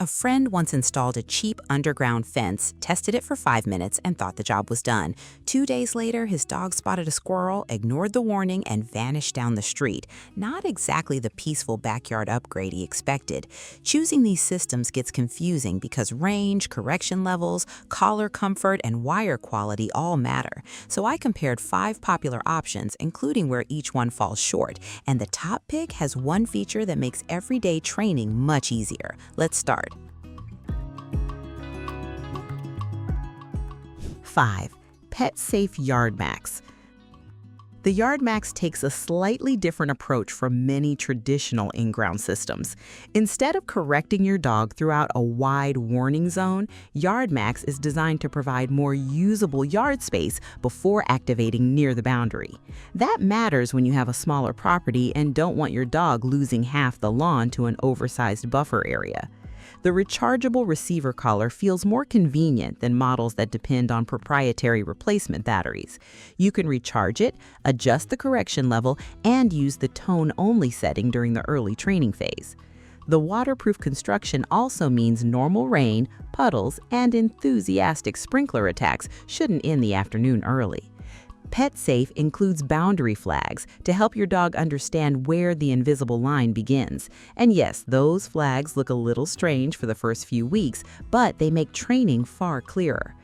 A friend once installed a cheap underground fence, tested it for 5 minutes, and thought the job was done. 2 days later, his dog spotted a squirrel, ignored the warning, and vanished down the street. Not exactly the peaceful backyard upgrade he expected. Choosing these systems gets confusing because range, correction levels, collar comfort, and wire quality all matter. So I compared 5 popular options, including where each one falls short. And the top pick has one feature that makes everyday training much easier. Let's start. 5. PetSafe YardMax. The YardMax takes a slightly different approach from many traditional in-ground systems. Instead of correcting your dog throughout a wide warning zone, YardMax is designed to provide more usable yard space before activating near the boundary. That matters when you have a smaller property and don't want your dog losing half the lawn to an oversized buffer area. The rechargeable receiver collar feels more convenient than models that depend on proprietary replacement batteries. You can recharge it, adjust the correction level, and use the tone-only setting during the early training phase. The waterproof construction also means normal rain, puddles, and enthusiastic sprinkler attacks shouldn't end the afternoon early. PetSafe includes boundary flags to help your dog understand where the invisible line begins. And yes, those flags look a little strange for the first few weeks, but they make training far clearer.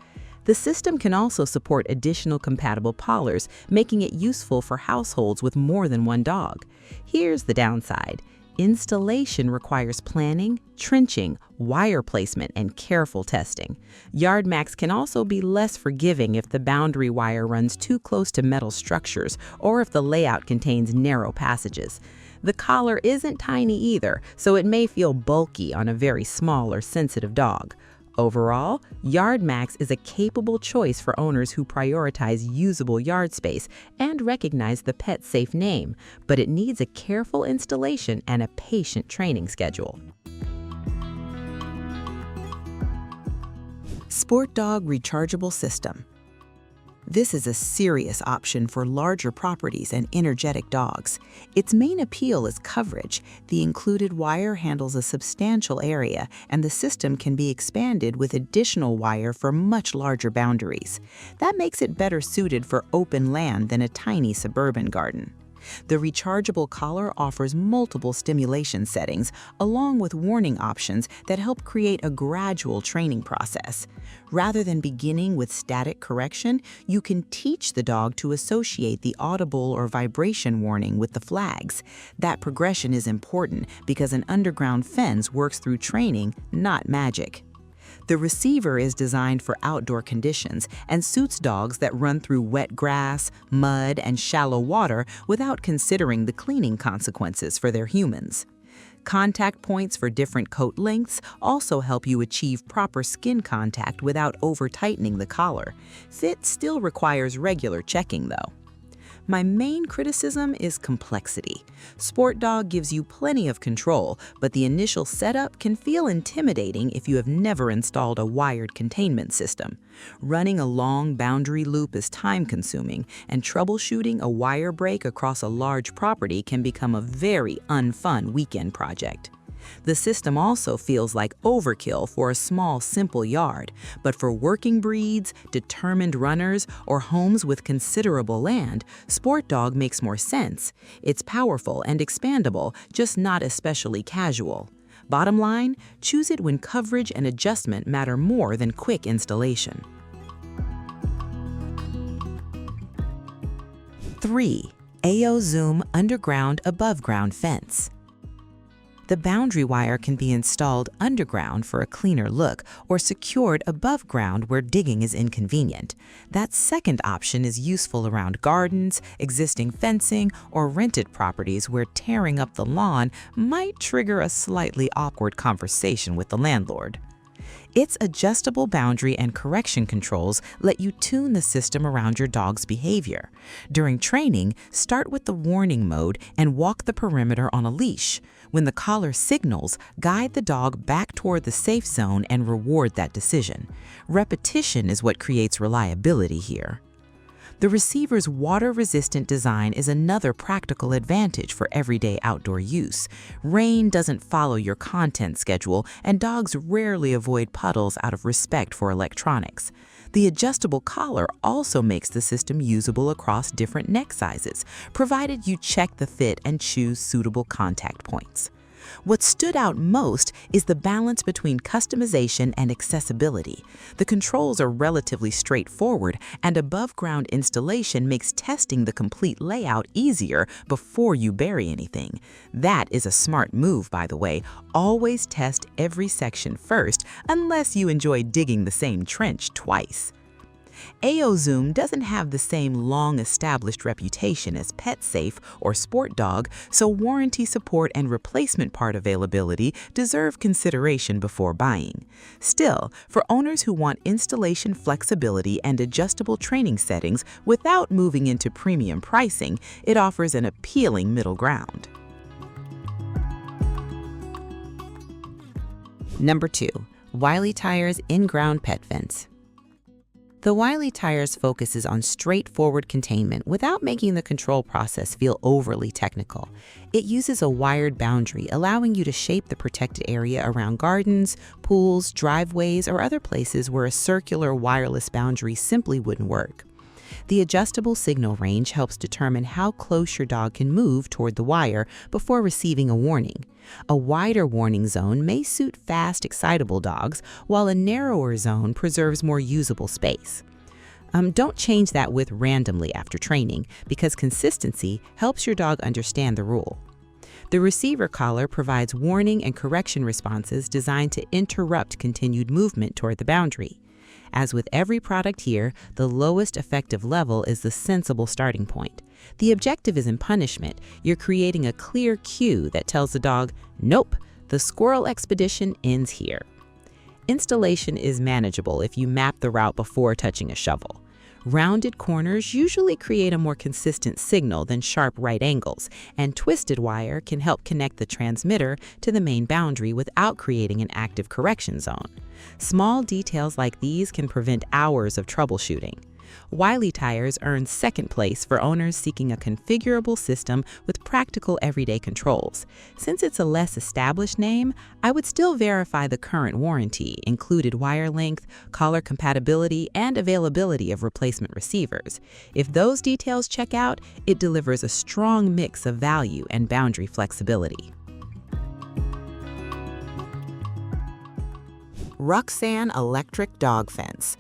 The system can also support additional compatible collars, making it useful for households with more than one dog. Here's the downside. Installation requires planning, trenching, wire placement, and careful testing. YardMax can also be less forgiving if the boundary wire runs too close to metal structures or if the layout contains narrow passages. The collar isn't tiny either, so it may feel bulky on a very small or sensitive dog. Overall, YardMax is a capable choice for owners who prioritize usable yard space and recognize the PetSafe name, but it needs a careful installation and a patient training schedule. SportDog Rechargeable System. This is a serious option for larger properties and energetic dogs. Its main appeal is coverage. The included wire handles a substantial area, and the system can be expanded with additional wire for much larger boundaries. That makes it better suited for open land than a tiny suburban garden. The rechargeable collar offers multiple stimulation settings, along with warning options that help create a gradual training process. Rather than beginning with static correction, you can teach the dog to associate the audible or vibration warning with the flags. That progression is important because an underground fence works through training, not magic. The receiver is designed for outdoor conditions and suits dogs that run through wet grass, mud, and shallow water without considering the cleaning consequences for their humans. Contact points for different coat lengths also help you achieve proper skin contact without over-tightening the collar. Fit still requires regular checking, though. My main criticism is complexity. SportDog gives you plenty of control, but the initial setup can feel intimidating if you have never installed a wired containment system. Running a long boundary loop is time-consuming, and troubleshooting a wire break across a large property can become a very unfun weekend project. The system also feels like overkill for a small, simple yard, but for working breeds, determined runners, or homes with considerable land, SportDog makes more sense. It's powerful and expandable, just not especially casual. Bottom line, choose it when coverage and adjustment matter more than quick installation. 3. Aozoom Underground Aboveground Fence. The boundary wire can be installed underground for a cleaner look or secured above ground where digging is inconvenient. That second option is useful around gardens, existing fencing, or rented properties where tearing up the lawn might trigger a slightly awkward conversation with the landlord. Its adjustable boundary and correction controls let you tune the system around your dog's behavior. During training, start with the warning mode and walk the perimeter on a leash. When the collar signals, guide the dog back toward the safe zone and reward that decision. Repetition is what creates reliability here. The receiver's water-resistant design is another practical advantage for everyday outdoor use. Rain doesn't follow your content schedule, and dogs rarely avoid puddles out of respect for electronics. The adjustable collar also makes the system usable across different neck sizes, provided you check the fit and choose suitable contact points. What stood out most is the balance between customization and accessibility. The controls are relatively straightforward, and above-ground installation makes testing the complete layout easier before you bury anything. That is a smart move, by the way. Always test every section first, unless you enjoy digging the same trench twice. Aozoom doesn't have the same long-established reputation as PetSafe or SportDog, so warranty support and replacement part availability deserve consideration before buying. Still, for owners who want installation flexibility and adjustable training settings without moving into premium pricing, it offers an appealing middle ground. Number 2. Wilytyres in-ground pet fence. The Wilytyres focuses on straightforward containment without making the control process feel overly technical. It uses a wired boundary, allowing you to shape the protected area around gardens, pools, driveways, or other places where a circular wireless boundary simply wouldn't work. The adjustable signal range helps determine how close your dog can move toward the wire before receiving a warning. A wider warning zone may suit fast, excitable dogs, while a narrower zone preserves more usable space. Don't change that width randomly after training, because consistency helps your dog understand the rule. The receiver collar provides warning and correction responses designed to interrupt continued movement toward the boundary. As with every product here, the lowest effective level is the sensible starting point. The objective isn't punishment. You're creating a clear cue that tells the dog, nope, the squirrel expedition ends here. Installation is manageable if you map the route before touching a shovel. Rounded corners usually create a more consistent signal than sharp right angles, and twisted wire can help connect the transmitter to the main boundary without creating an active correction zone. Small details like these can prevent hours of troubleshooting. Wilytyres earns second place for owners seeking a configurable system with practical everyday controls. Since it's a less established name, I would still verify the current warranty, included wire length, collar compatibility, and availability of replacement receivers. If those details check out, it delivers a strong mix of value and boundary flexibility. Ruxan electric dog fence.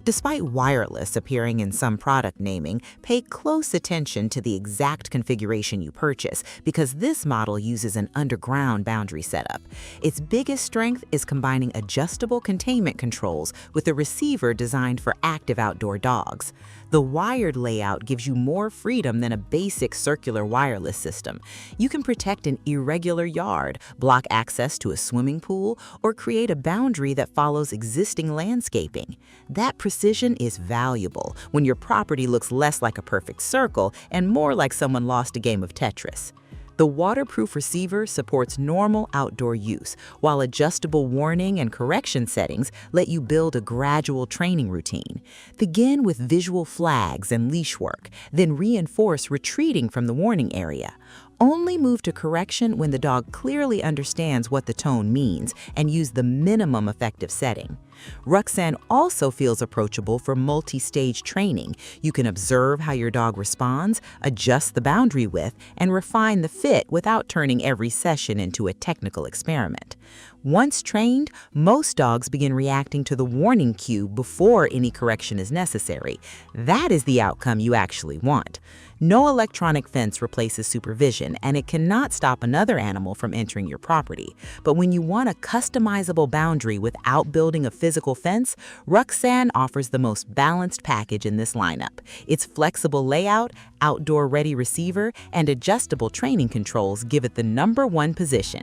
Despite wireless appearing in some product naming, pay close attention to the exact configuration you purchase, because this model uses an underground boundary setup. Its biggest strength is combining adjustable containment controls with a receiver designed for active outdoor dogs. The wired layout gives you more freedom than a basic circular wireless system. You can protect an irregular yard, block access to a swimming pool, or create a boundary that follows existing landscaping. That precision is valuable when your property looks less like a perfect circle and more like someone lost a game of Tetris. The waterproof receiver supports normal outdoor use, while adjustable warning and correction settings let you build a gradual training routine. Begin with visual flags and leash work, then reinforce retreating from the warning area. Only move to correction when the dog clearly understands what the tone means, and use the minimum effective setting. Ruxan also feels approachable for multi-stage training. You can observe how your dog responds, adjust the boundary width, and refine the fit without turning every session into a technical experiment. Once trained, most dogs begin reacting to the warning cue before any correction is necessary. That is the outcome you actually want. No electronic fence replaces supervision, and it cannot stop another animal from entering your property. But when you want a customizable boundary without building a physical fence, Ruxan offers the most balanced package in this lineup. Its flexible layout, outdoor-ready receiver, and adjustable training controls give it the #1 position.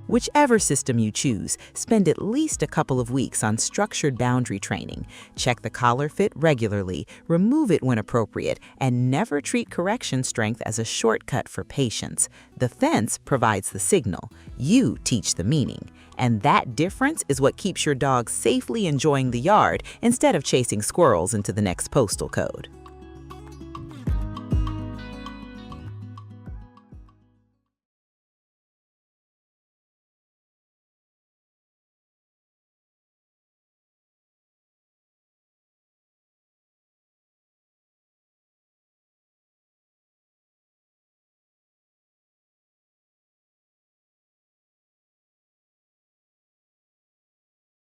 Whichever system you choose, spend at least a couple of weeks on structured boundary training. Check the collar fit regularly, remove it when appropriate, and never treat correction strength as a shortcut for patience. The fence provides the signal. You teach the meaning. And that difference is what keeps your dog safely enjoying the yard instead of chasing squirrels into the next postal code.